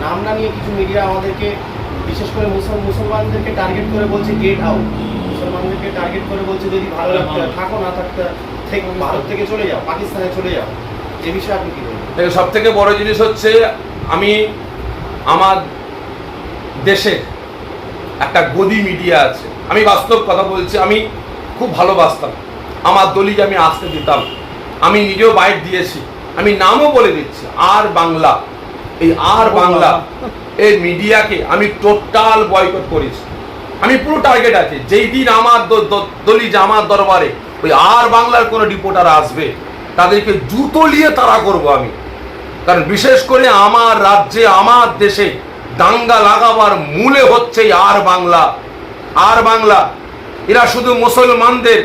নাম না নিয়ে কিছু মিডিয়া আমাদেরকে বিশেষ করে মুসলমানদেরকে টার্গেট করে বলছে গেট আউট, মুসলমানদেরকে টার্গেট করে বলছে যদি ভালো লাগতে থাকো, না থাকতে ভারত থেকে চলে যাও, পাকিস্তানে চলে যাও। এ বিষয়ে আপনি কি বলবেন? সব থেকে বড় জিনিস হচ্ছে আমি আমার দেশে একটা গদি মিডিয়া আছে, আমি বাস্তব কথা বলছি, আমি খুব ভালোবাসতাম, আমার দলি আমি আসতে দিতাম, আমি নিজেও বাইট দিয়েছি, আমি নামও বলে দিচ্ছি আর বাংলা। এই আর বাংলা এই মিডিয়াকে আমি টোটাল বয়কট করেছি, আমি পুরো টার্গেট আছে। যেই দিন আমার দলি আমার দরবারে ওই আর বাংলার কোনো রিপোর্টার আসবে তাদেরকে জুতো নিয়ে তাড়া করব আমি। কারণ বিশেষ করে আমার রাজ্যে আমার দেশে দাঙ্গা লাগাবার মূলে হচ্ছে আর বাংলা। আর বাংলা এরা শুধু মুসলমানদের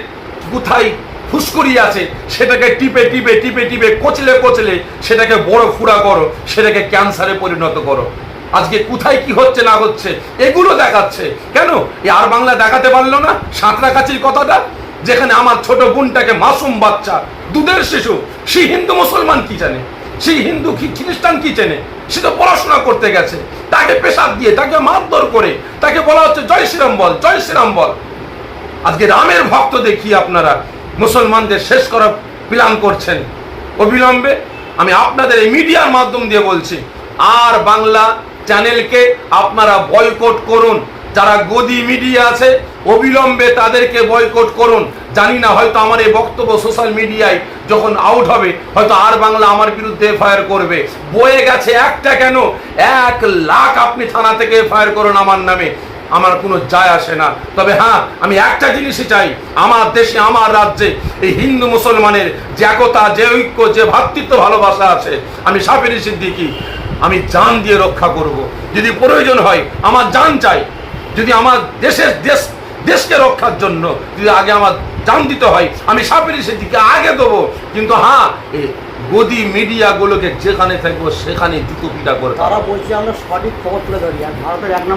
কোথায় ফুসকুড়ি আছে সেটাকে টিপে টিপে টিপে টিপে কচলে কচলে সেটাকে বড় ফুড়া করো, সেটাকে ক্যান্সারে পরিণত করো। আজকে কোথায় কি হচ্ছে না হচ্ছে এগুলো দেখাচ্ছে। কেন এই আর বাংলা দেখাতে পারলো না সাঁতরাগাছির কথাটা, যেখানে আমার ছোট বোনটাকে মাসুম বাচ্চা দুধের শিশু, সে হিন্দু মুসলমান কি জানে, সেই হিন্দু কি খ্রিস্টান কি চেনে, সে তো পড়াশোনা করতে গেছে, তাকে পেশাব দিয়ে তাকে মারধর করে তাকে বলা হচ্ছে জয় শ্রীরাম বল, জয় শ্রীরাম বল। আজকে রামের ভক্ত দেখিয়ে আপনারা মুসলমানদের শেষ করার প্ল্যান করছেন। অবিলম্বে আমি আপনাদের এই মিডিয়ার মাধ্যম দিয়ে বলছি, আর বাংলা চ্যানেলকে আপনারা বয়কট করুন। যারা গদি মিডিয়া আছে অবিলম্বে তাদেরকে বয়কট করুন। জানি না, হয়তো আমার এই বক্তব্য সোশ্যাল মিডিয়ায় যখন আউট হবে হয়তো আর বাংলা আমার বিরুদ্ধে এফআইআর করবে। বয়ে গেছে একটা কেন 1 লাখ আপনি থানা থেকে এফআইআর করুন আমার নামে, আমার কোনো যায় আসে না। তবে হ্যাঁ, আমি একটা জিনিসই চাই, আমার দেশে আমার রাজ্যে এই হিন্দু মুসলমানের যে একতা, যে ঐক্য, যে ভ্রাতৃত্ব ভালোবাসা আছে, আমি সাফেরি সিদ্দিকী আমি জান দিয়ে রক্ষা করব। যদি প্রয়োজন হয় আমার জান চাই, যদি আমার দেশকে রক্ষার জন্য যদি আগে আমার জান দিতে হয় আমি সাফেরি সিদ্দিকী আগে দেবো। কিন্তু হ্যাঁ, এই গদি মিডিয়াগুলোকে যেখানে থাকবো সেখানে জুতো পিটা করে তারা বলছে আমরা সঠিক খবর তুলে ধরি, আর ভারতের 1 নম্বর